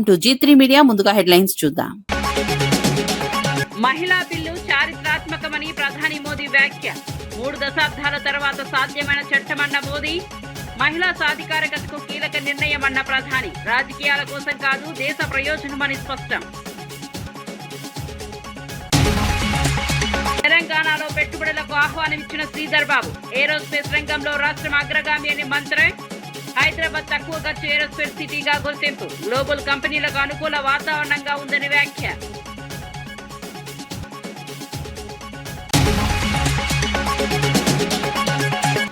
To G3 media. ముందుగా headlines చూద్దాం. మహిళా బిల్లు చారిత్రాత్మకమని ప్రధాని మోదీ వ్యాఖ్య. 3 దశాబ్దాల తర్వాత సాధ్యమైన చట్టమన్న మోదీ. మహిళా సాధికారతకు కీలక నిర్ణయమన్న ప్రధాని. రాజకీయాల కోసం కాదు, దేశ ప్రయోజనమని స్పష్టం. తెలంగాణలో పెట్టుబడులకు ఆహ్వానం ఇచ్చిన శ్రీధర్ బాబు. ఏరోస్పేస్ రంగంలో రాష్ట్రం అగ్రగామి అని మంత్రి. హైదరాబాద్ తక్కువ ఖర్చు ఏరోస్పేస్ సిటీగా గుర్తింపు. గ్లోబల్ కంపెనీలకు అనుకూల వాతావరణంగా ఉందని వ్యాఖ్య.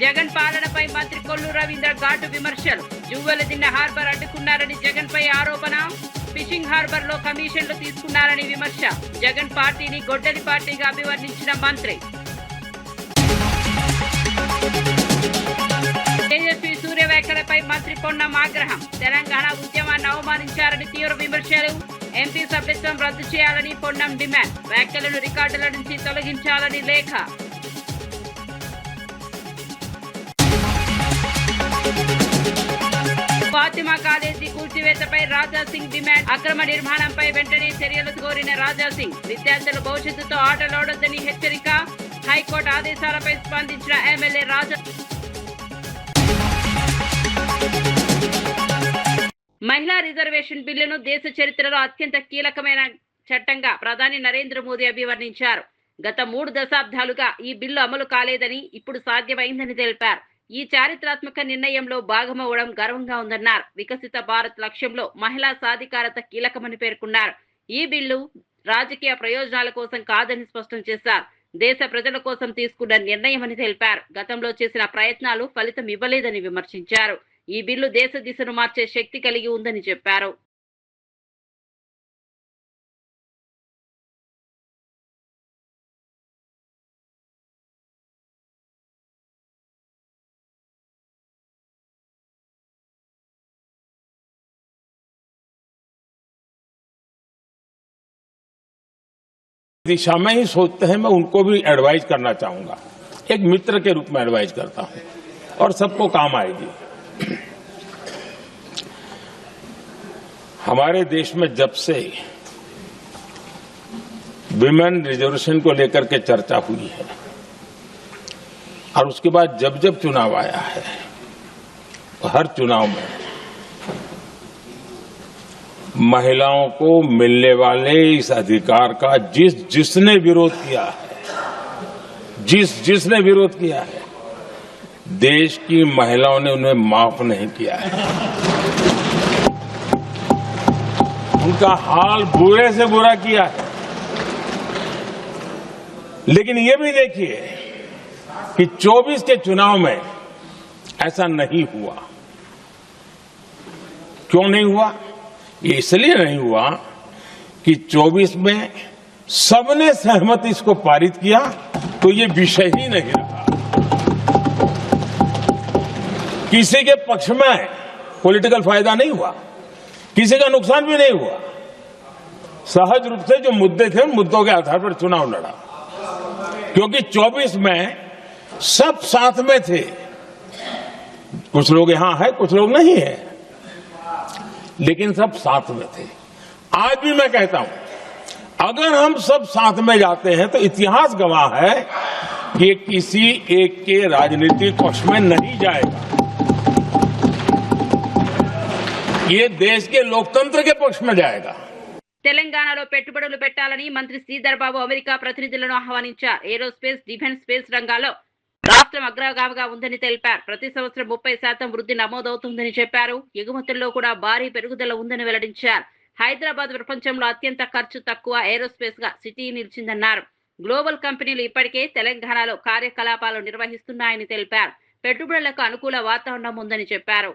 జగన్ పాలనపై మంత్రి కొల్లు రవీంద్ర ఘాటు విమర్శలు. జువ్వెలదిన్న హార్బర్ అడ్డుకున్నారని జగన్ పై ఆరోపణ. ఫిషింగ్ హార్బర్ లో కమిషన్లు తీసుకున్నారని విమర్శ. జగన్ పార్టీని గొడ్డలి పార్టీగా అభివర్ణించిన మంత్రి. తేజస్వి సూర్య వ్యాఖ్యలపై మంత్రి పొన్నం ఆగ్రహం. తెలంగాణ ఉద్యమాన్ని అవమానించారని తీవ్ర విమర్శలు. ఎంపీ సభ్యత్వం రద్దు చేయాలని పొన్నం డిమాండ్. వ్యాఖ్యలను రికార్డుల నుంచి తొలగించాలని లేఖ. ఫాతిమా కాలేజీ కూల్చివేతపై రాజాసింగ్ డిమాండ్. అక్రమ నిర్మాణంపై వెంటనే చర్యలు కోరిన రాజాసింగ్. విద్యార్థుల భవిష్యత్తుతో ఆటలాడొద్దని హెచ్చరిక. హైకోర్టు ఆదేశాలపై స్పందించిన ఎమ్మెల్యే రాజా. మహిళా రిజర్వేషన్ బిల్లును దేశ చరిత్రలో అత్యంత కీలకమైన చట్టంగా ప్రధాని నరేంద్ర మోదీ అభివర్ణించారు. గత 3 దశాబ్దాలుగా ఈ బిల్లు అమలు కాలేదని, ఇప్పుడు సాధ్యమైందని తెలిపారు. ఈ చారిత్రాత్మక నిర్ణయంలో భాగమవడం గర్వంగా ఉందన్నారు. వికసిత భారత్ లక్ష్యంలో మహిళా సాధికారత కీలకమని పేర్కొన్నారు. ఈ బిల్లు రాజకీయ ప్రయోజనాల కోసం కాదని స్పష్టం చేశారు. దేశ ప్రజల కోసం తీసుకున్న నిర్ణయమని తెలిపారు. గతంలో చేసిన ప్రయత్నాలు ఫలితం ఇవ్వలేదని విమర్శించారు. ఈ బిల్లు దేశ దిశను మార్చే శక్తి కలిగి ఉందని చెప్పారు. दिशा में ही सोचते हैं, मैं उनको भी एडवाइज करना चाहूंगा। एक मित्र के रूप में एडवाइज करता हूं और सबको काम आएगी। हमारे देश में जब से विमेन रिजर्वेशन को लेकर के चर्चा हुई है और उसके बाद जब जब चुनाव आया है, हर चुनाव में महिलाओं को मिलने वाले इस अधिकार का जिसने विरोध किया है, जिसने विरोध किया है, देश की महिलाओं ने उन्हें माफ नहीं किया है। उनका हाल बुरे से बुरा किया है। लेकिन ये भी देखिए कि 24 के चुनाव में ऐसा नहीं हुआ। क्यों नहीं हुआ? ये इसलिए नहीं हुआ कि 24 में सबने सहमति इसको पारित किया, तो ये विषय ही नहीं रहा। किसी के पक्ष में पॉलिटिकल फायदा नहीं हुआ, किसी का नुकसान भी नहीं हुआ। सहज रूप से जो मुद्दे थे उन मुद्दों के आधार पर चुनाव लड़ा, क्योंकि 24 में सब साथ में थे। कुछ लोग यहां है, कुछ लोग नहीं है, लेकिन सब साथ में थे। आज भी मैं कहता हूं, अगर हम सब साथ में जाते हैं तो इतिहास गवाह है कि किसी एक के राजनीतिक पक्ष में नहीं जाएगा। ये देश के लोकतंत्र के पक्ष में जाएगा। తెలంగాణలో పెట్టుబడులు పెట్టాలని మంత్రి శ్రీధర్ బాబు అమెరికా ప్రతినిధులను ఆహ్వానించారు. ఏరోస్పేస్, డిఫెన్స్ స్పేస్ రంగాల్లో రాష్ట్రం అగ్రగామిగా ఉందని తెలిపారు. ప్రతి సంవత్సరం 30% వృద్ధి నమోదవుతుందని చెప్పారు. ఎగుమతుల్లో కూడా భారీ పెరుగుదల ఉందని వెల్లడించారు. హైదరాబాద్ ప్రపంచంలో అత్యంత ఖర్చు తక్కువ ఏరోస్పేస్ గా సిటీ నిలిచిందన్నారు. గ్లోబల్ కంపెనీలు ఇప్పటికే తెలంగాణలో కార్యకలాపాలు నిర్వహిస్తున్నాయని తెలిపారు. పెట్టుబడులకు అనుకూల వాతావరణం ఉందని చెప్పారు.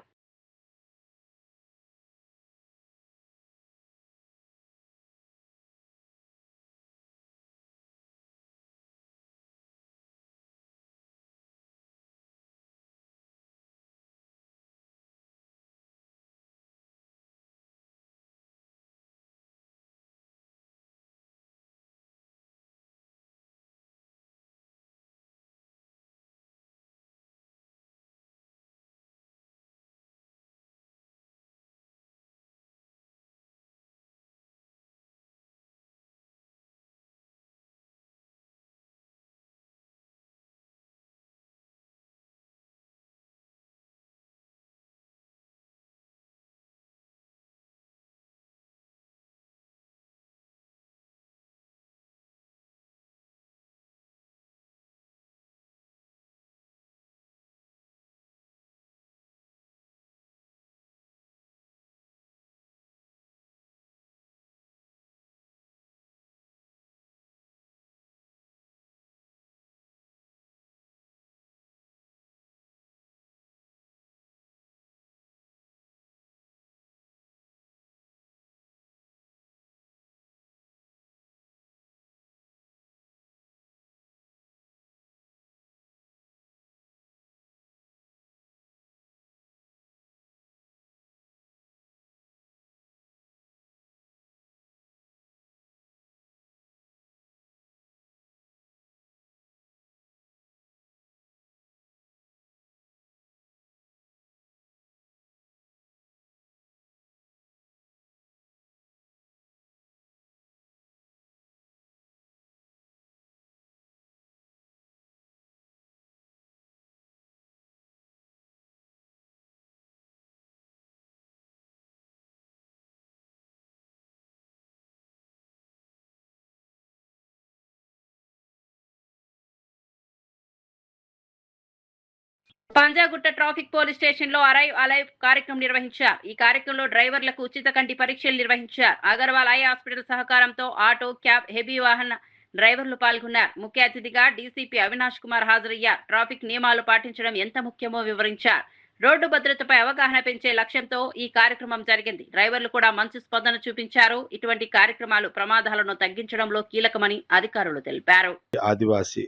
పంజాగుట్ట ట్రాఫిక్ పోలీస్ స్టేషన్ లో అరైవ్ అలైవ్ కార్యక్రమం నిర్వహించారు. ఈ కార్యక్రమంలో డ్రైవర్లకు ఉచిత కంటి పరీక్షలు నిర్వహించారు. అగర్వాల్ ఐ హాస్పిటల్ సహకారంతో ఆటో, క్యాబ్, హెవీ వాహన డ్రైవర్లు పాల్గొన్నారు. ముఖ్య అతిథిగా డీసీపీ అవినాష్ కుమార్ హాజరయ్యారు. ట్రాఫిక్ నియమాలు పాటించడం ఎంత ముఖ్యమో వివరించారు. రోడ్డు భద్రతపై అవగాహన పెంచే లక్ష్యంతో ఈ కార్యక్రమం జరిగింది. డ్రైవర్లు కూడా మంచి స్పందన చూపించారు. ఇటువంటి కార్యక్రమాలు ప్రమాదాలను తగ్గించడంలో కీలకమని అధికారులు తెలిపారు. आदिवासी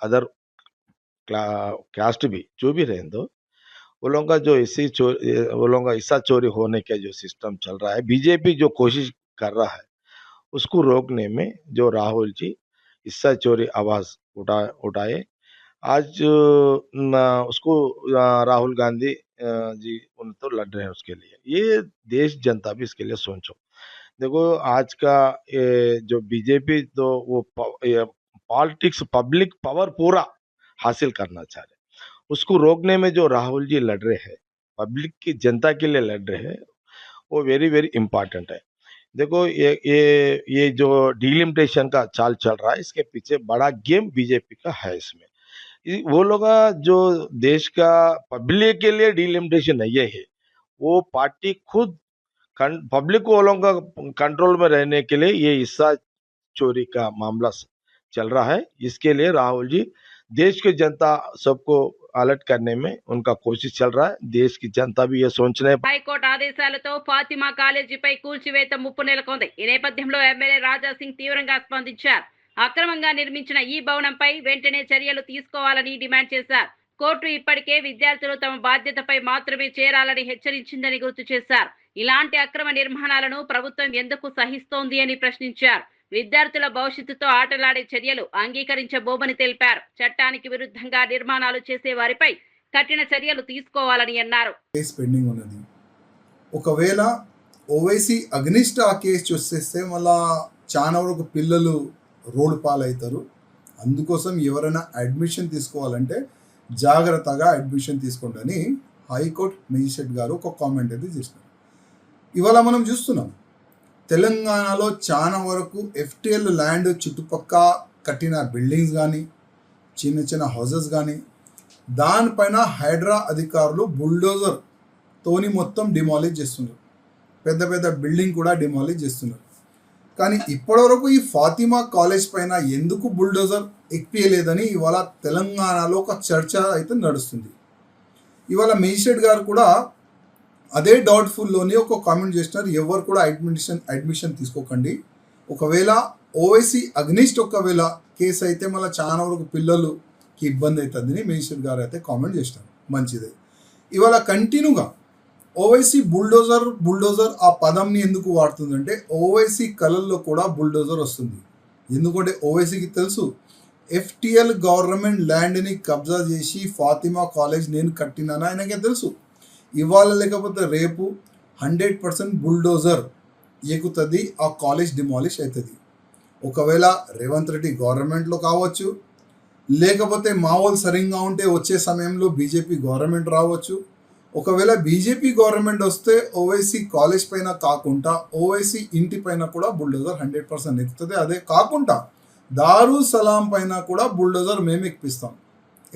अदर कास्ट भी जो भी रहे दो वो लोगों का जो वो लोगों का हिस्सा चोरी होने का जो सिस्टम चल रहा है, बीजेपी जो कोशिश कर रहा है उसको रोकने में जो राहुल जी हिस्सा चोरी आवाज उठाए आज उसको राहुल गांधी जी उन तो लड़ रहे हैं उसके लिए। ये देश जनता भी इसके लिए सोचो। देखो आज का जो बीजेपी तो वो पॉलिटिक्स पब्लिक पावर पूरा हासिल करना चाह रहे, उसको रोकने में जो राहुल जी लड़ रहे हैं, पब्लिक की जनता के लिए लड़ रहे हैं, वो वेरी वेरी इम्पोर्टेंट है। देखो ये जो डिलिमिटेशन का चाल चल रहा है, इसके पीछे बड़ा गेम बीजेपी का है। इसमें वो लोग जो देश का पब्लिक के लिए डिलिमिटेशन नहीं है, वो पार्टी खुद पब्लिक को वो लोगों का कंट्रोल में रहने के लिए ये हिस्सा चोरी का मामला चल रहा है। इसके लिए राहुल जी देश की जनता सबको अलर्ट करने में उनका कोशिश चल रहा है। देश की जनता भी ये सोच रहे हैं। హైకోర్టు ఆదేశాలతో ఫాతిమా కాలేజీపై కూల్చివేత ముప్పు నెలకొంది. ఈ నేపథ్యంలో ఎమ్మెల్యే రాజా సింగ్ తీవ్రంగా స్పందించారు. అక్రమంగా నిర్మించిన ఈ భవనంపై వెంటనే చర్యలు తీసుకోవాలని డిమాండ్ చేశారు. కోర్టు ఇప్పటికే విద్యార్థులు తమ బాధ్యతపై మాత్రమే చేరాలని హెచ్చరించిందని గుర్తు చేశారు. ఇలాంటి అక్రమ నిర్మాణాలను ప్రభుత్వం ఎందుకు సహిస్తోంది అని ప్రశ్నించారు. విద్యార్థుల భవిష్యత్తుతో ఆటలాడే చర్యలు అంగీకరించబోమని తెలిపారు. చట్టానికి విరుద్ధంగా నిర్మాణాలు చేసే వారిపై కఠిన చర్యలు తీసుకోవాలని అన్నారు. పెండింగ్ ఉన్నది. ఒకవేళ ఓవైసీ అగ్నిస్ట్ ఆ కేసు చూసేస్తే మళ్ళా చాలా వరకు పిల్లలు రోడ్డు పాలవుతారు. అందుకోసం ఎవరైనా అడ్మిషన్ తీసుకోవాలంటే జాగ్రత్తగా అడ్మిషన్ తీసుకోండి హైకోర్టు మేజిస్ట్రేట్ గారు ఒక కామెంట్ అయితే చేసినారు. ఇవాళ మనం చూస్తున్నాం తెలంగాణలో చాలా వరకు ఎఫ్టీఎల్ ల్యాండ్ చుట్టుపక్క కట్టిన బిల్డింగ్స్ కానీ చిన్న చిన్న హౌసెస్ కానీ దానిపైన హైడ్రా అధికారులు బుల్డోజర్ తోని మొత్తం డిమాలిష్ చేస్తున్నారు. పెద్ద పెద్ద బిల్డింగ్ కూడా డిమాలిష్ చేస్తున్నారు. కానీ ఇప్పటివరకు ఈ ఫాతిమా కాలేజ్ పైన ఎందుకు బుల్డోజర్ ఎక్కియలేదని ఇవాళ తెలంగాణలో ఒక చర్చ అయితే నడుస్తుంది. ఇవాళ మేజిస్ట్రేట్ గారు కూడా అదే డౌట్ఫుల్లోని ఒక కామెంట్ చేస్తున్నారు. ఎవరు కూడా అడ్మిషన్ తీసుకోకండి. ఒకవేళ ఓవైసీ అగ్నిస్ట్ ఒకవేళ కేసు అయితే మళ్ళీ చాలా వరకు పిల్లలకి ఇబ్బంది అవుతుందని మేజిస్ట్రేట్ గారు అయితే కామెంట్ చేసినారు. మంచిదే. ఇవాళ కంటిన్యూగా ఓవైసీ బుల్డోజర్ ఆ పదంని ఎందుకు వాడుతుందంటే ఓవైసీ కళల్లో కూడా బుల్డోజర్ వస్తుంది. ఎందుకంటే ఓవైసీకి తెలుసు ఎఫ్టీఎల్ గవర్నమెంట్ ల్యాండ్ని కబ్జా చేసి ఫాతిమా కాలేజ్ నేను కట్టినానా ఆయనకే తెలుసు. ఇవాళ లేకపోతే రేపు 100% బుల్డోజర్ ఎక్కుతుంది, ఆ కాలేజ్ డిమాలిష్ అవుతుంది. ఒకవేళ రేవంత్ రెడ్డి గవర్నమెంట్లో కావచ్చు, లేకపోతే మావోలు సరిగ్గా ఉంటే వచ్చే సమయంలో బీజేపీ గవర్నమెంట్ రావచ్చు. ఒకవేళ బీజేపీ గవర్నమెంట్ వస్తే ఓవైసీ కాలేజ్ పైన కాకుండా ఓవైసీ ఇంటి పైన కూడా బుల్డోజర్ 100% ఎక్కుతుంది. అదే కాకుండా దారుసలాం పైన కూడా బుల్డోజర్ మేము ఎక్కిస్తాం.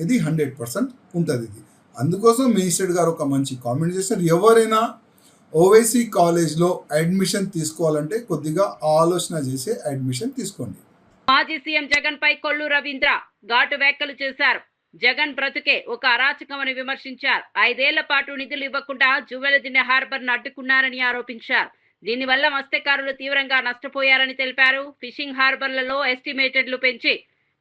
ఇది 100% ఉంటుంది. ఇది అందుకోసం మేజిస్ట్రేట్ గారు ఒక మంచి కామెంట్ చేశారు. ఎవరైనా ఓవైసీ కాలేజ్లో అడ్మిషన్ తీసుకోవాలంటే కొద్దిగా ఆలోచన చేసి అడ్మిషన్ తీసుకోండి. మాజీ సీఎం జగన్ పై కొల్లు రవీంద్ర ఘాటు వ్యాఖ్యలు చేశారు. జగన్ బ్రతుకే ఒక అరాచకమని విమర్శించారు. 5 ఏళ్ల పాటు నిధులు ఇవ్వకుండా జువెలదిన్నె హార్బర్ను అడ్డుకున్నారని ఆరోపించారు. దీనివల్ల మత్స్యకారులు తీవ్రంగా నష్టపోయారని తెలిపారు. ఫిషింగ్ హార్బర్లలో ఎస్టిమేటెడ్లు పెంచి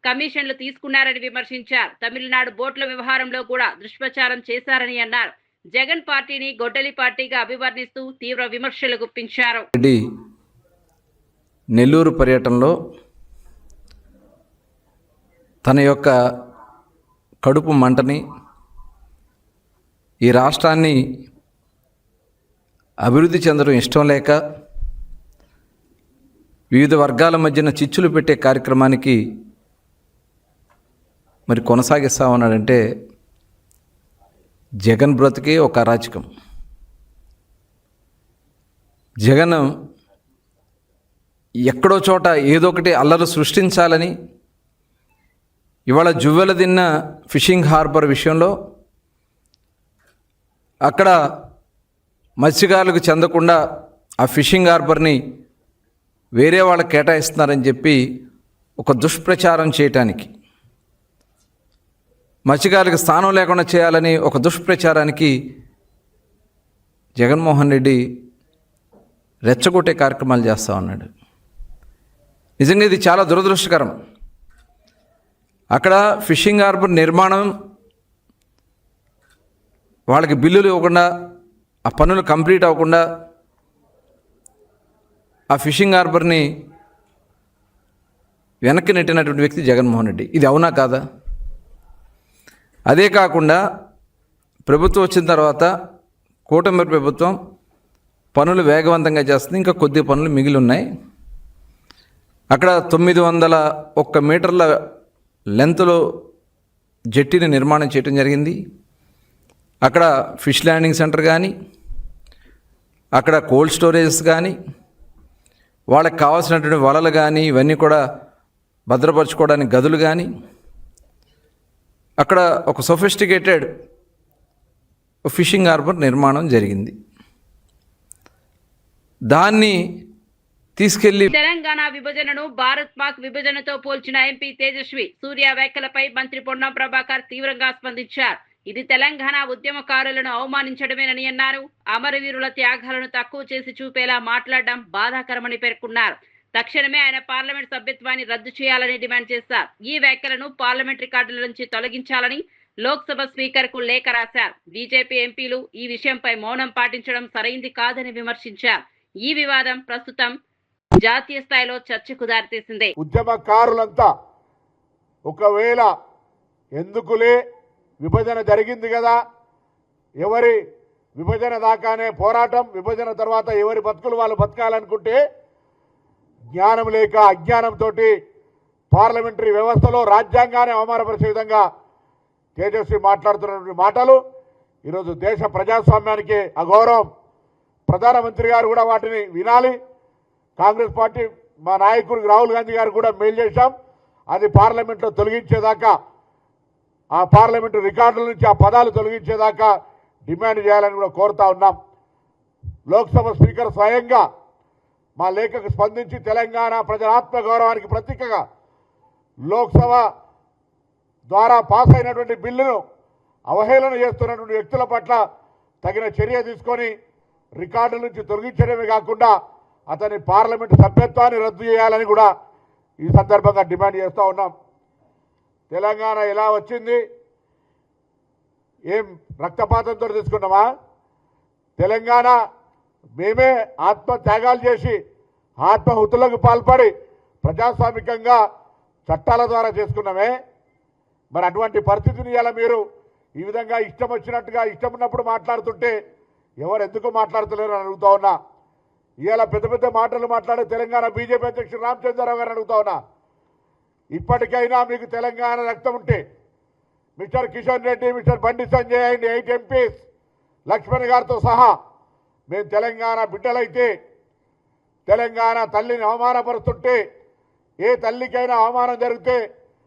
కమిషన్లు తీసుకున్నారని విమర్శించారు. తమిళనాడు బోట్ల వ్యవహారంలో కూడా దుష్ప్రచారం చేశారని అన్నారు. జగన్ పార్టీని గొడ్డలి పార్టీగా అభివర్ణిస్తూ తీవ్ర విమర్శలు గుప్పించారు. నెల్లూరు పర్యటనలో తన యొక్క కడుపు మంటని, ఈ రాష్ట్రాన్ని అభివృద్ధి చెందడం ఇష్టం లేక వివిధ వర్గాల మధ్యన చిచ్చులు పెట్టే కార్యక్రమానికి మరి కొనసాగిస్తామన్నాడంటే జగన్ బ్రతికే ఒక అరాచకం. జగన్ ఎక్కడో చోట ఏదో ఒకటి అల్లరి సృష్టించాలని ఇవాళ జువ్వెలదిన్న ఫిషింగ్ హార్బర్ విషయంలో అక్కడ మత్స్యకారులకు చెందకుండా ఆ ఫిషింగ్ హార్బర్ని వేరే వాళ్ళకి కేటాయిస్తున్నారని చెప్పి ఒక దుష్ప్రచారం చేయటానికి, మత్స్యకారులకు స్థానం లేకుండా చేయాలని ఒక దుష్ప్రచారానికి జగన్మోహన్ రెడ్డి రెచ్చగొట్టే కార్యక్రమాలు చేస్తూ ఉన్నాడు. నిజంగా ఇది చాలా దురదృష్టకరం. అక్కడ ఫిషింగ్ హార్బర్ నిర్మాణం వాళ్ళకి బిల్లులు ఇవ్వకుండా, ఆ పనులు కంప్లీట్ అవ్వకుండా ఆ ఫిషింగ్ హార్బర్ని వెనక్కి నెట్టినటువంటి వ్యక్తి జగన్మోహన్ రెడ్డి. ఇది అవునా కాదా? అదే కాకుండా ప్రభుత్వం వచ్చిన తర్వాత కూటమి ప్రభుత్వం పనులు వేగవంతంగా చేస్తుంది. ఇంకా కొద్ది పనులు మిగిలి ఉన్నాయి. అక్కడ 901 మీటర్ల లెంత్లో జెట్టీని నిర్మాణం చేయడం జరిగింది. అక్కడ ఫిష్ ల్యాండింగ్ సెంటర్ కానీ, అక్కడ కోల్డ్ స్టోరేజెస్ కానీ, వాళ్ళకి కావాల్సినటువంటి వలలు కానీ, ఇవన్నీ కూడా భద్రపరచుకోవడానికి గదులు కానీ, అక్కడ ఒక సొఫిస్టికేటెడ్ ఫిషింగ్ హార్బర్ నిర్మాణం జరిగింది. దాన్ని తీసుకెళ్లి తెలంగాణ విభజనను భారత్ పాక్ విభజనతో పోల్చిన ఎంపీ తేజస్వి సూర్య వ్యాఖ్యలపై మంత్రి పొన్నం ప్రభాకర్ తీవ్రంగా స్పందించారు. ఇది తెలంగాణ ఉద్యమకారులను అవమానించడమేనని అన్నారు. అమరవీరుల త్యాగాలను తక్కువ చేసి చూపేలా మాట్లాడడం బాధాకరమని పేర్కొన్నారు. తక్షణమే ఆయన పార్లమెంట్ సభ్యత్వాన్ని రద్దు చేయాలని డిమాండ్ చేశారు. ఈ వ్యాఖ్యలను పార్లమెంట్ రికార్డుల నుంచి తొలగించాలని లోక్సభ స్పీకర్ కు లేఖ రాశారు. బీజేపీ ఎంపీలు ఈ విషయంపై మౌనం పాటించడం సరైంది కాదని విమర్శించారు. ఈ వివాదం ప్రస్తుతం జాతీయ స్థాయిలో చర్చకు దారితీసింది. ఉద్యమకారులంతా ఒకవేళ ఎందుకులే విభజన జరిగింది కదా, ఎవరి విభజన దాకానే పోరాటం, విభజన తర్వాత ఎవరి బతుకులు వాళ్ళు బతకాలనుకుంటే జ్ఞానం లేక అజ్ఞానంతో పార్లమెంటరీ వ్యవస్థలో రాజ్యాంగాన్ని అవమానపరిచే విధంగా తేజస్వి మాట్లాడుతున్నటువంటి మాటలు ఈరోజు దేశ ప్రజాస్వామ్యానికి అగౌరవం. ప్రధానమంత్రి గారు కూడా వాటిని వినాలి. కాంగ్రెస్ పార్టీ మా నాయకుడు రాహుల్ గాంధీ గారు కూడా మెయిల్ చేశాం. అది పార్లమెంట్లో తొలగించేదాకా, ఆ పార్లమెంటు రికార్డుల నుంచి ఆ పదాలు తొలగించేదాకా డిమాండ్ చేయాలని కూడా కోరుతా ఉన్నాం. లోక్సభ స్పీకర్ స్వయంగా మా లేఖకు స్పందించి తెలంగాణ ప్రజల ఆత్మగౌరవానికి ప్రతీకగా లోక్సభ ద్వారా పాస్ అయినటువంటి బిల్లును అవహేళన చేస్తున్నటువంటి వ్యక్తుల పట్ల తగిన చర్య తీసుకొని రికార్డుల నుంచి తొలగించడమే కాకుండా అతని పార్లమెంటు సభ్యత్వాన్ని రద్దు చేయాలని కూడా ఈ సందర్భంగా డిమాండ్ చేస్తూ ఉన్నాం. తెలంగాణ ఎలా వచ్చింది? ఏం రక్తపాతంతో తీసుకున్నామా? తెలంగాణ మేమే ఆత్మత్యాగాలు చేసి ఆత్మహుతులకు పాల్పడి ప్రజాస్వామికంగా చట్టాల ద్వారా చేసుకున్నామే. మరి అటువంటి పరిస్థితిని ఇలా మీరు ఈ విధంగా ఇష్టం వచ్చినట్టుగా ఇష్టం ఉన్నప్పుడు మాట్లాడుతుంటే ఎవరు ఎందుకు మాట్లాడుతలేరు అని అడుగుతా ఉన్నా. ఇవాళ పెద్ద పెద్ద మాటలు మాట్లాడే తెలంగాణ బీజేపీ అధ్యక్షుడు రామచంద్రరావు గారిని అడుగుతా ఉన్నా. ఇప్పటికైనా మీకు తెలంగాణ రక్తం ఉంటే mister Kishan Reddy, mister Bandi Sanjay and 8 MPs Laxman గారితో సహా మేము తెలంగాణ బిడ్డలైతే, తెలంగాణ తల్లిని అవమానపరుస్తుంటే, ఏ తల్లికైనా అవమానం జరిగితే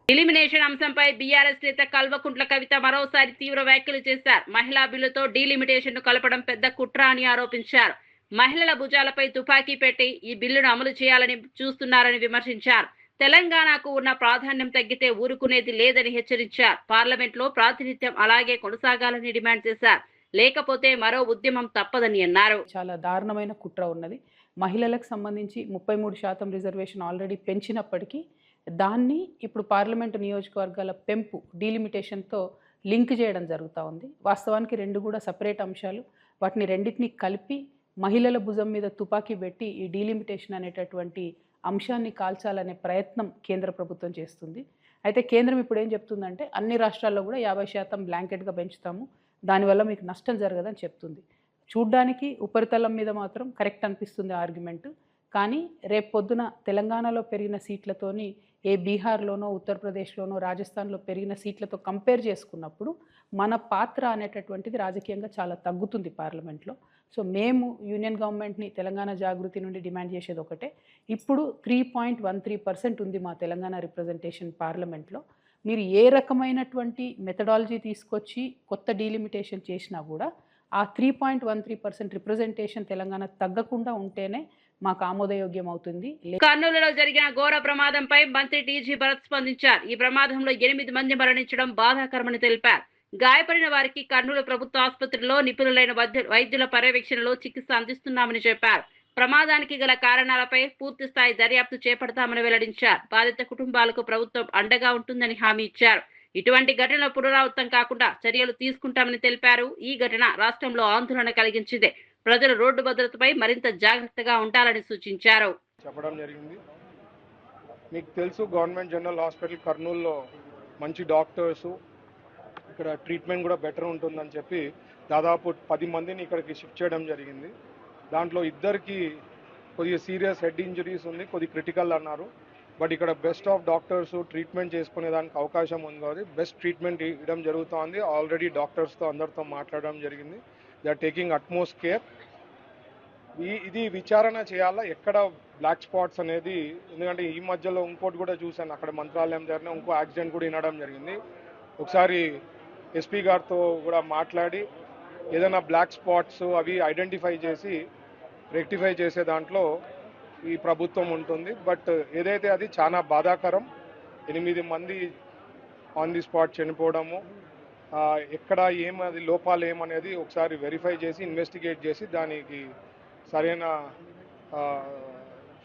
డిలిమినేషన్ అంశంపై బీఆర్ఎస్ నేత కల్వకుంట్ల కవిత మరోసారి తీవ్ర వ్యాఖ్యలు చేశారు. మహిళా బిల్లుతో డీలిమిటేషన్ ను కలపడం పెద్ద కుట్ర అని ఆరోపించారు. మహిళల భుజాలపై తుపాకీ పెట్టి ఈ బిల్లును అమలు చేయాలని చూస్తున్నారని విమర్శించారు. తెలంగాణకు ఉన్న ప్రాధాన్యం తగ్గితే ఊరుకునేది లేదని హెచ్చరించారు. పార్లమెంట్ లో ప్రాతినిధ్యం అలాగే కొనసాగాలని డిమాండ్ చేశారు. లేకపోతే మరో ఉద్యమం తప్పదని అన్నారు. చాలా దారుణమైన కుట్ర ఉన్నది. మహిళలకు సంబంధించి 33% రిజర్వేషన్ ఆల్రెడీ పెంచినప్పటికీ దాన్ని ఇప్పుడు పార్లమెంటు నియోజకవర్గాల పెంపు డీలిమిటేషన్తో లింక్ చేయడం జరుగుతూ ఉంది. వాస్తవానికి రెండు కూడా సపరేట్ అంశాలు. వాటిని రెండింటినీ కలిపి మహిళల భుజం మీద తుపాకీ పెట్టి ఈ డీలిమిటేషన్ అనేటటువంటి అంశాన్ని కాల్చాలనే ప్రయత్నం కేంద్ర ప్రభుత్వం చేస్తుంది. అయితే కేంద్రం ఇప్పుడు ఏం చెప్తుందంటే అన్ని రాష్ట్రాల్లో కూడా 50% బ్లాంకెట్గా పెంచుతాము, దానివల్ల మీకు నష్టం జరగదని చెప్తుంది. చూడ్డానికి ఉపరితలం మీద మాత్రం కరెక్ట్ అనిపిస్తుంది ఆర్గ్యుమెంట్. కానీ రేపు పొద్దున తెలంగాణలో పెరిగిన సీట్లతోని ఏ బీహార్లోనో, ఉత్తరప్రదేశ్లోనో, రాజస్థాన్లో పెరిగిన సీట్లతో కంపేర్ చేసుకున్నప్పుడు మన పాత్ర అనేటటువంటిది రాజకీయంగా చాలా తగ్గుతుంది పార్లమెంట్లో. సో మేము యూనియన్ గవర్నమెంట్ని తెలంగాణ జాగృతి నుండి డిమాండ్ చేసేది ఒకటే. ఇప్పుడు 3.13% ఉంది మా తెలంగాణ రిప్రజెంటేషన్ పార్లమెంట్లో. మీరు ఏ రకమైనటువంటి మెథడాలజీ తీసుకొచ్చి కొత్త డీలిమిటేషన్ చేసినా కూడా ఆ 3.13% రిప్రజెంటేషన్ తెలంగాణ తగ్గకుండా ఉంటేనే మాకు ఆమోదయోగ్యం అవుతుంది. కర్నూలులో జరిగిన ఘోర ప్రమాదంపై మంత్రి టీజీ భరత్ స్పందించారు. ఈ ప్రమాదంలో 8 మంది మరణించడం బాధాకరమని తెలిపారు. గాయపడిన వారికి కర్నూలు ప్రభుత్వ ఆసుపత్రిలో నిపుణులైన వైద్యుల పర్యవేక్షణలో చికిత్స అందిస్తున్నామని చెప్పారు. ప్రమాదానికి గల కారణాలపై పూర్తి స్థాయి దర్యాప్తు చేపడతామని వెల్లడించారు. బాధిత కుటుంబాలకు ప్రభుత్వం అండగా ఉంటుందని హామీ ఇచ్చారు. ఇటువంటి ఘటనలు పునరావృతం కాకుండా చర్యలు తీసుకుంటామని తెలిపారు. ఈ ఘటన రాష్ట్రంలో ఆందోళన కలిగించింది. ప్రజలు రోడ్డు భద్రతపై మరింత జాగ్రత్తగా ఉండాలని సూచించారు. చెప్పడం జరిగింది. మీకు తెలుసు, గవర్నమెంట్ జనరల్ హాస్పిటల్ కర్నూలులో మంచి డాక్టర్స్, ఇక్కడ ట్రీట్మెంట్ కూడా బెటర్ ఉంటుందని చెప్పి దాదాపు 10 మందిని ఇక్కడికి షిఫ్ట్ చేయడం జరిగింది. దాంట్లో 2కి కొద్దిగా సీరియస్ హెడ్ ఇంజరీస్ ఉంది, కొద్దిగా క్రిటికల్ అన్నారు. బట్ ఇక్కడ బెస్ట్ ఆఫ్ డాక్టర్స్ ట్రీట్మెంట్ చేసుకునే దానికి అవకాశం ఉంది కాబట్టి బెస్ట్ ట్రీట్మెంట్ ఇవ్వడం జరుగుతోంది. ఆల్రెడీ డాక్టర్స్తో అందరితో మాట్లాడడం జరిగింది. They are taking utmost care. ఇది విచారణ చేయాలా ఎక్కడ బ్లాక్ స్పాట్స్ అనేది. ఎందుకంటే ఈ మధ్యలో ఇంకోటి కూడా చూశాను, అక్కడ మంత్రాలయం జరిగిన ఇంకో యాక్సిడెంట్ కూడా వినడం జరిగింది. ఒకసారి ఎస్పీ గారితో కూడా మాట్లాడి ఏదైనా బ్లాక్ స్పాట్స్ అవి ఐడెంటిఫై చేసి రెక్టిఫై చేసే దాంట్లో ఈ ప్రభుత్వం ఉంటుంది. బట్ ఏదైతే అది చాలా బాధాకరం. 8 మంది ఆన్ ది స్పాట్ చనిపోవడము, ఎక్కడ అది లోపాలు ఏమనేది ఒకసారి వెరిఫై చేసి ఇన్వెస్టిగేట్ చేసి దానికి సరైన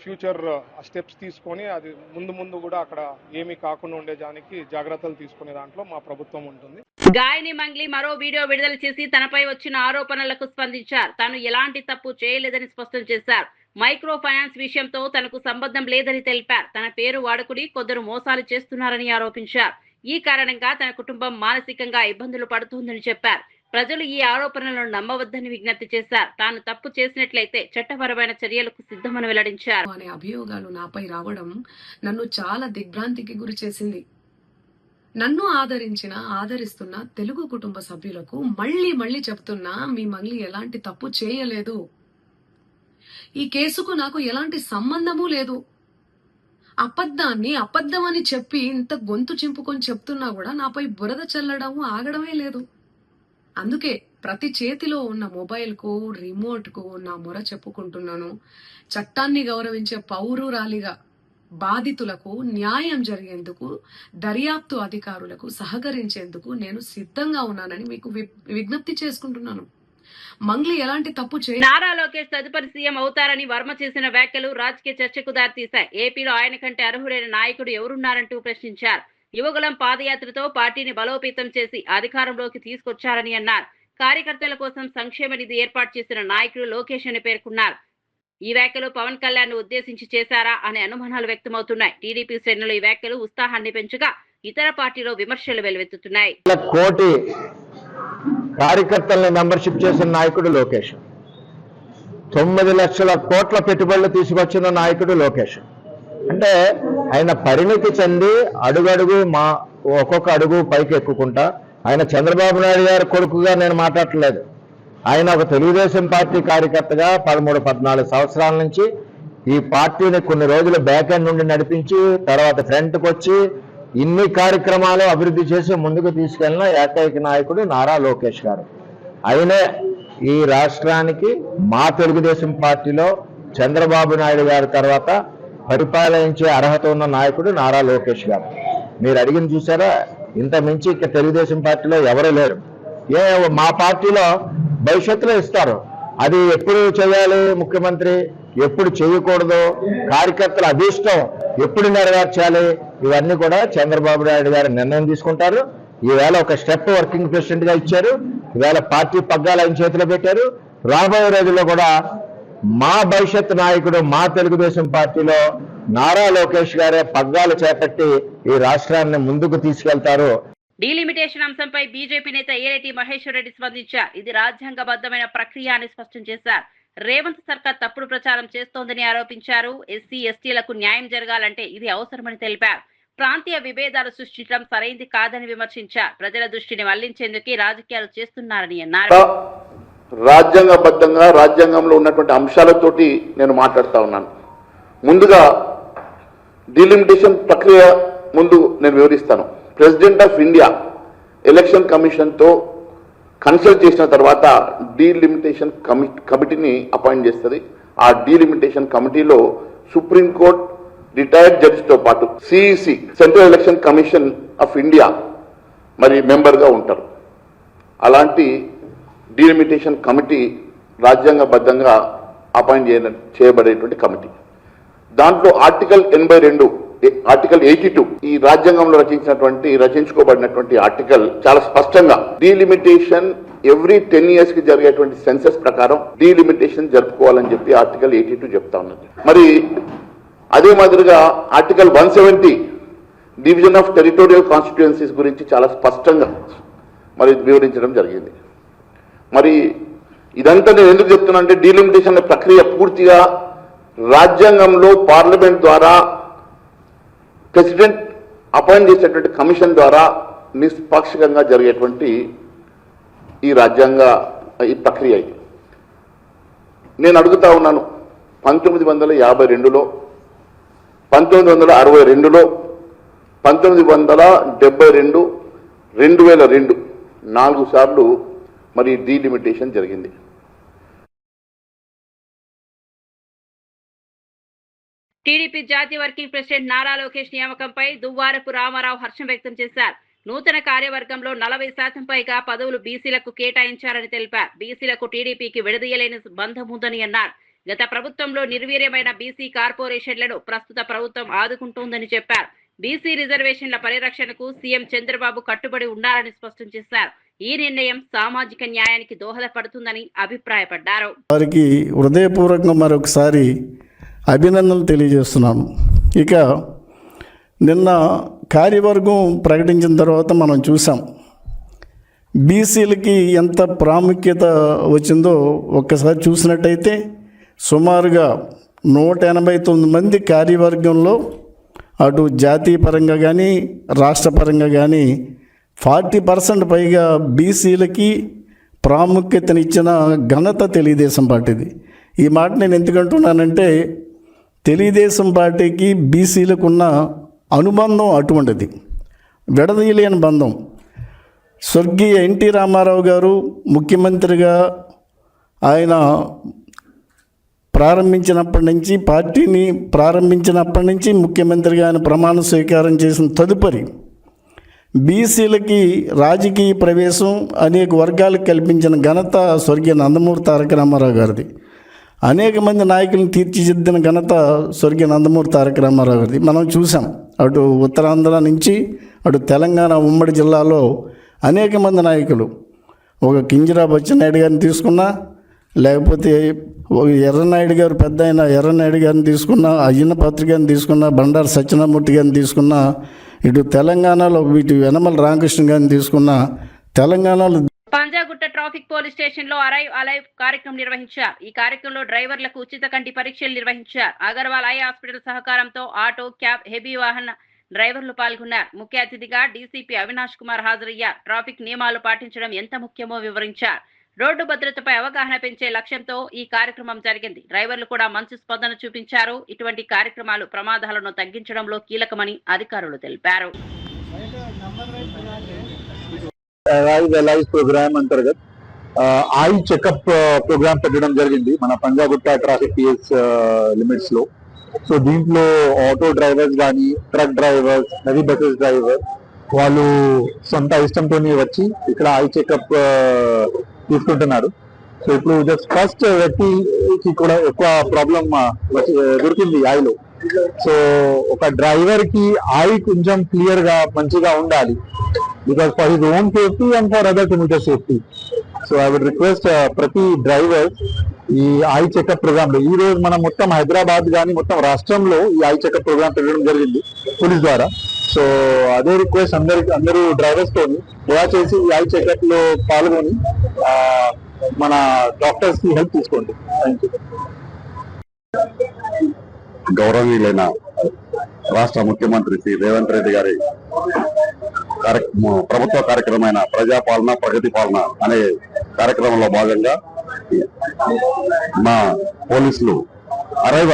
ఫ్యూచర్ స్టెప్స్ తీసుకొని అది ముందు కూడా అక్కడ ఏమీ కాకుండా ఉండేదానికి జాగ్రత్తలు తీసుకునే దాంట్లో మా ప్రభుత్వం ఉంటుంది. గాయని మంగ్లీ మరో వీడియో విడుదల చేసి తనపై వచ్చిన ఆరోపణలకు స్పందించారు. తాను ఎలాంటి తప్పు చేయలేదని స్పష్టం చేశారు. మైక్రో ఫైనాన్స్ విషయంతో తనకు సంబంధం లేదని తెలిపారు. తన పేరు వాడుకుని కొందరు మోసాలు చేస్తున్నారని ఆరోపించారు. ఈ కారణంగా తన కుటుంబం మానసికంగా ఇబ్బందులు పడుతోందని చెప్పారు. ప్రజలు ఈ ఆరోపణలను నమ్మవద్దని విజ్ఞప్తి చేశారు. తాను తప్పు చేసినట్లయితే చట్టపరమైన చర్యలకు సిద్ధమని వెల్లడించారు. అనే అభియోగాలు నాపై రావడం నన్ను చాలా దిగ్భ్రాంతికి గురి చేసింది. నన్ను ఆదరిస్తున్న తెలుగు కుటుంబ సభ్యులకు మళ్ళీ చెప్తున్నా, మీ మంగ్లీ ఎలాంటి తప్పు చేయలేదు. ఈ కేసుకు నాకు ఎలాంటి సంబంధము లేదు. అబద్ధాన్ని అబద్ధమని చెప్పి ఇంత గొంతు చింపుకొని చెప్తున్నా కూడా నాపై బురద చల్లడం ఆగడమే లేదు. అందుకే ప్రతి చేతిలో ఉన్న మొబైల్కు, రిమోట్కు నా మొర చెప్పుకుంటున్నాను. చట్టాన్ని గౌరవించే పౌరురాలిగా బాధితులకు న్యాయం జరిగేందుకు, దర్యాప్తు అధికారులకు సహకరించేందుకు నేను సిద్ధంగా ఉన్నానని మీకు విజ్ఞప్తి చేసుకుంటున్నాను. మంగ్లీ ఎలాంటి తప్పు నారా లోకేష్ తదుపరి సీఎం అవుతారని వర్మ చేసిన వ్యాఖ్యలు రాజకీయ చర్చకు దారితీశాయి. ఏపీలో ఆయన కంటే అర్హుడైన నాయకుడు ఎవరున్నారంటూ ప్రశ్నించారు. యువకులం పాదయాత్రతో పార్టీని బలోపేతం చేసి అధికారంలోకి తీసుకొచ్చారని అన్నారు. కార్యకర్తల కోసం సంక్షేమ నిధి ఏర్పాటు చేసిన నాయకుడు లోకేష్ అని పేర్కొన్నారు. ఈ వ్యాఖ్యలు పవన్ కళ్యాణ్ ను ఉద్దేశించి చేశారా అనే అనుమానాలు వ్యక్తమవుతున్నాయి. టీడీపీ శ్రేణులు ఈ వ్యాఖ్యలు ఉత్సాహాన్ని పెంచగా ఇతర పార్టీలో విమర్శలు వెల్లువెత్తుతున్నాయి. కోటి కార్యకర్తల్ని మెంబర్షిప్ చేసిన నాయకుడు లోకేష్. 9 లక్షల కోట్ల పెట్టుబడులు తీసుకొచ్చిన నాయకుడు లోకేష్. అంటే ఆయన పరిణితి చెంది అడుగడుగు ఒక్కొక్క అడుగు పైకి ఎక్కుకుంటా, ఆయన చంద్రబాబు నాయుడు గారి కొడుకుగా నేను మాట్లాడట్లేదు. ఆయన ఒక తెలుగుదేశం పార్టీ కార్యకర్తగా 13-14 సంవత్సరాల నుంచి ఈ పార్టీని కొన్ని రోజులు బ్యాక్ ఎండ్ నుండి నడిపించి తర్వాత ఫ్రంట్కి వచ్చి ఇన్ని కార్యక్రమాలు అభివృద్ధి చేసి ముందుకు తీసుకెళ్లిన ఏకైక నాయకుడు నారా లోకేష్ గారు. ఆయనే ఈ రాష్ట్రానికి మా తెలుగుదేశం పార్టీలో చంద్రబాబు నాయుడు గారి తర్వాత పరిపాలించే అర్హత ఉన్న నాయకుడు నారా లోకేష్ గారు. మీరు అడిగిన చూసారా, ఇంత మించి ఇక తెలుగుదేశం పార్టీలో ఎవరు లేరు. మా పార్టీలో భవిష్యత్తులో ఇస్తారు, అది ఎప్పుడు చేయాలి ముఖ్యమంత్రి, ఎప్పుడు చేయకూడదు, కార్యకర్తల అభీష్టం ఎప్పుడు నెరవేర్చాలి, ఇవన్నీ కూడా చంద్రబాబు నాయుడు గారు నిర్ణయం తీసుకుంటారు. ఈవేళ ఒక స్టెప్ వర్కింగ్ ప్రెసిడెంట్ గా ఇచ్చారు. ఈవేళ పార్టీ పగ్గాలు ఆయన చేతిలో పెట్టారు. రాబోయే రోజుల్లో కూడా మా భవిష్యత్ నాయకుడు మా తెలుగుదేశం పార్టీలో నారా లోకేష్ గారే పగ్గాలు చేపట్టి ఈ రాష్ట్రాన్ని ముందుకు తీసుకెళ్తారు. డీలిమిటేషన్ అంశంపై బీజేపీ నేత ఏలేటి మహేశ్వర్ రెడ్డి స్పందించారు. ఇది రాజ్యాంగబద్ధమైన ప్రక్రియ అని స్పష్టం చేశారు. రేవంత్ సర్కార్ తప్పుడు ప్రచారం చేస్తోందని ఆరోపించారు. ఎస్సీ ఎస్టీలకు న్యాయం జరగాలంటే ఇది అవసరమని తెలిపారు. ప్రాంతీయ విభేదాలు సృష్టించడం సరైంది కాదని విమర్శించారు. ప్రజల దృష్టిని మళ్లించేందుకు రాజకీయాలు చేస్తున్నారని అన్నారు. రాజ్యాంగబద్ధంగా రాజ్యాంగంలో ఉన్నటువంటి అంశాలతోటి నేను మాట్లాడుతూ ఉన్నాను. ముందుగా డీలిమిటేషన్ ప్రక్రియ ముందు నేను వివరిస్తాను. ప్రెసిడెంట్ ఆఫ్ ఇండియా ఎలక్షన్ కమిషన్తో కన్సల్ట్ చేసిన తర్వాత డీలిమిటేషన్ కమిటీని అపాయింట్ చేస్తుంది. ఆ డీలిమిటేషన్ కమిటీలో సుప్రీంకోర్టు రిటైర్డ్ జడ్జితో పాటు CEC central election commission of India మరి మెంబర్గా ఉంటారు. అలాంటి డీలిమిటేషన్ కమిటీ రాజ్యాంగబద్ధంగా అపాయింట్ చేయబడేటువంటి కమిటీ. దాంట్లో ఆర్టికల్ 82, ఆర్టికల్ 82 ఈ రాజ్యాంగంలో రచించుకోబడినటువంటి ఆర్టికల్ చాలా స్పష్టంగా డీలిమిటేషన్ ఎవ్రీ 10 years కి జరిగేటువంటి సెన్సస్ ప్రకారం డీలిమిటేషన్ జరుపుకోవాలని చెప్పి ఆర్టికల్ 82 చెప్తా ఉన్నది. మరి అదే మాదిరిగా article 170 division of territorial constituencies గురించి చాలా స్పష్టంగా మరి వివరించడం జరిగింది. మరి ఇదంతా నేను ఎందుకు చెప్తున్నా అంటే డీలిమిటేషన్ ప్రక్రియ పూర్తిగా రాజ్యాంగంలో పార్లమెంట్ ద్వారా ప్రెసిడెంట్ అపాయింట్ చేసేటువంటి కమిషన్ ద్వారా నిష్పాక్షికంగా జరిగేటువంటి ఈ ప్రక్రియ ఇది. నేను అడుగుతా ఉన్నాను, 1952లో, 1962లో, 1972, 2002 4 సార్లు మరి డీలిమిటేషన్ జరిగింది. టీడీపీ జాతీయ వర్కింగ్ ప్రెసిడెంట్ నారా లోకేష్ నియామకంపై దువ్వారపు రామారావు హర్షం వ్యక్తం చేశారు. నూతన కార్యవర్గంలో 40% పైగా పదవులు బీసీలకు కేటాయించారని తెలిపారు. బీసీలకు టీడీపీకి విడదీయలేని బంధం ఉందని అన్నారు. గత ప్రభుత్వంలో నిర్వీర్యమైన బీసీ కార్పొరేషన్లను ప్రస్తుత ప్రభుత్వం ఆదుకుంటోందని చెప్పారు. బీసీ రిజర్వేషన్ల పరిరక్షణకు సీఎం చంద్రబాబు కట్టుబడి ఉన్నారని స్పష్టం చేశారు. ఈ నిర్ణయం సామాజిక న్యాయానికి దోహదపడుతుందని అభిప్రాయపడ్డారు. వారికి హృదయపూర్వకంగా మరొకసారి అభినందనలు తెలియజేస్తున్నాను. ఇక నిన్న కార్యవర్గం ప్రకటించిన తర్వాత మనం చూసాం బీసీలకి ఎంత ప్రాముఖ్యత వచ్చిందో. ఒక్కసారి చూసినట్టయితే సుమారుగా 189 మంది కార్యవర్గంలో అటు జాతీయ పరంగా కానీ రాష్ట్ర పరంగా కానీ 40% పైగా బీసీలకి ప్రాముఖ్యతనిచ్చిన ఘనత తెలుగుదేశం పార్టీది. ఈ మాట నేను ఎందుకంటున్నానంటే తెలుగుదేశం పార్టీకి బీసీలకు ఉన్న అనుబంధం అటువంటిది, విడదీయలేని బంధం. స్వర్గీయ ఎన్టీ రామారావు గారు ముఖ్యమంత్రిగా ఆయన పార్టీని ప్రారంభించినప్పటి నుంచి ముఖ్యమంత్రిగా ఆయన ప్రమాణ స్వీకారం చేసిన తదుపరి బీసీలకి రాజకీయ ప్రవేశం అనేక వర్గాలకు కల్పించిన ఘనత స్వర్గీయ నందమూరి తారక రామారావు గారిది. అనేక మంది నాయకులను తీర్చిదిద్దిన ఘనత స్వర్గీయ నందమూరి తారక రామారావు గారిది. మనం చూసాం అటు ఉత్తరాంధ్ర నుంచి అటు తెలంగాణ ఉమ్మడి జిల్లాలో అనేక మంది నాయకులు, ఒక కింజరాపు అచ్చెన్నాయుడు గారిని తీసుకున్నా, లేకపోతే ఎర్రనాయుడు గారు పెద్ద అయిన ఎర్రనాయుడు గారిని తీసుకున్నా, అయ్యన్నపాత్రి గారిని తీసుకున్నా, బండారు సత్యనారాయణ గారిని తీసుకున్నా, ఇటు తెలంగాణలో వీటి యనమల రామకృష్ణ గారిని తీసుకున్నా, తెలంగాణలో పంజాగుట్ట ట్రాఫిక్ పోలీస్ స్టేషన్ లో అరైవ్ అలైవ్ కార్యక్రమం నిర్వహించారు. ఈ కార్యక్రమంలో డ్రైవర్లకు ఉచిత కంటి పరీక్షలు నిర్వహించారు. అగర్వాల్ ఐ హాస్పిటల్ సహకారంతో ఆటో, క్యాబ్, హెవీ వాహన డ్రైవర్లు పాల్గొన్నారు. ముఖ్య అతిథిగా డీసీపీ అవినాష్ కుమార్ హాజరయ్యారు. ట్రాఫిక్ నియమాలు పాటించడం ఎంత ముఖ్యమో వివరించారు. రోడ్డు భద్రతపై అవగాహన పెంచే లక్ష్యంతో ఈ కార్యక్రమం జరిగింది. డ్రైవర్లు కూడా మంచి స్పందన చూపించారు. ఇటువంటి కార్యక్రమాలు ప్రమాదాలను తగ్గించడంలో కీలకమని అధికారులు తెలిపారు. ప్రోగ్రామ్ అంతర్గత్ ఐ చెకప్ ప్రోగ్రామ్ పెట్టడం జరిగింది మన పంజాగుట్ట ట్రాఫిక్ పిఎస్ లిమిట్స్ లో. సో దీంట్లో ఆటో డ్రైవర్స్ కానీ, truck drivers, heavy buses driver వాళ్ళు సొంత ఇష్టంతో వచ్చి ఇక్కడ ఐ చెకప్ తీసుకుంటున్నారు. సో ఇప్పుడు జస్ట్ ఫస్ట్ వ్యక్తికి కూడా ఎక్కువ ప్రాబ్లం దొరికింది ఐలో. సో ఒక డ్రైవర్ కి ఐ కొంచెం క్లియర్ గా మంచిగా ఉండాలి, because for his own safety and for other commuter safety. So I would request ప్రతి డ్రైవర్ ఈ ఐ చెకప్ ప్రోగ్రామ్ లో, ఈ రోజు మనం మొత్తం హైదరాబాద్ కానీ మొత్తం రాష్ట్రంలో ఈ ఐ చెకప్ ప్రోగ్రామ్ పెట్టడం జరిగింది పోలీస్ ద్వారా. సో అదే రిక్వెస్ట్ అందరూ డ్రైవర్స్ తోని దయచేసి ఈ ఐ చెకప్ లో పాల్గొని మన డాక్టర్స్ కి హెల్ప్ తీసుకోండి. Thank you. గౌరవనీయులైన రాష్ట్ర ముఖ్యమంత్రి శ్రీ రేవంత్ రెడ్డి గారి ప్రభుత్వ కార్యక్రమమైన ప్రజాపాలన ప్రగతి పాలన అనే కార్యక్రమంలో భాగంగా మా పోలీసులు అరైవ్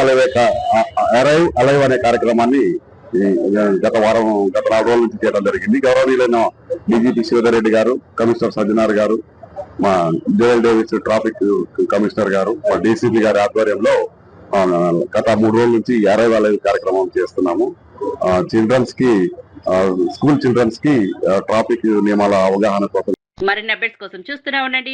అలైవ్ అనే కార్యక్రమాన్ని గత 4 రోజుల నుంచి చేయడం జరిగింది. గౌరవనీయులైన డీజీపీ శ్రీధర్ రెడ్డి గారు, కమిషనర్ సజ్జనార్ గారు, మా జోయల్ డేవిస్ ట్రాఫిక్ కమిషనర్ గారు మా డీసీపీ గారి ఆధ్వర్యంలో గత 3 రోజుల నుంచి 50 కార్యక్రమం చేస్తున్నాము. చిల్డ్రన్స్ కి స్కూల్ చిల్డ్రన్స్ కి ట్రాఫిక్ నియమాల అవగాహన కోసం. మరిన్ని అప్డేట్స్ కోసం చూస్తూనే ఉండండి